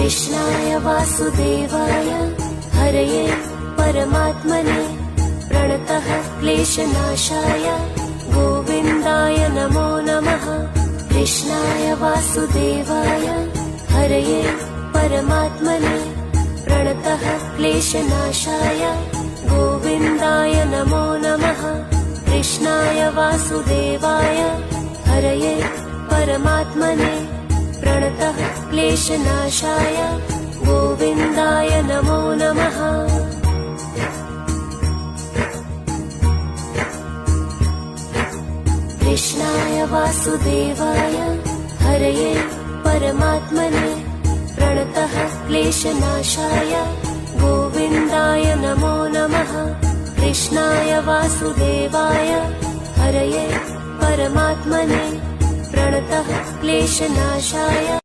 कृष्णाय वासुदेवाय हरये परमात्मने प्रणतः क्लेशनाशाय गोविन्दाय नमो नमः। कृष्णाय वासुदेवाय हरये परमात्मने प्रणतः क्लेशनाशाय गोविन्दाय नमो नमः। कृष्णाय वासुदेवाय हरये परमात्मने प्रणतः क्लेशनाशाय गोविन्दाय नमो नमः। कृष्णाय वासुदेवाय हरये परमात्मने प्रणतः क्लेशनाशाय गोविन्दाय नमो नमः। कृष्णाय वासुदेवाय हरये परमात्मने प्रणतः क्लेशनाशाय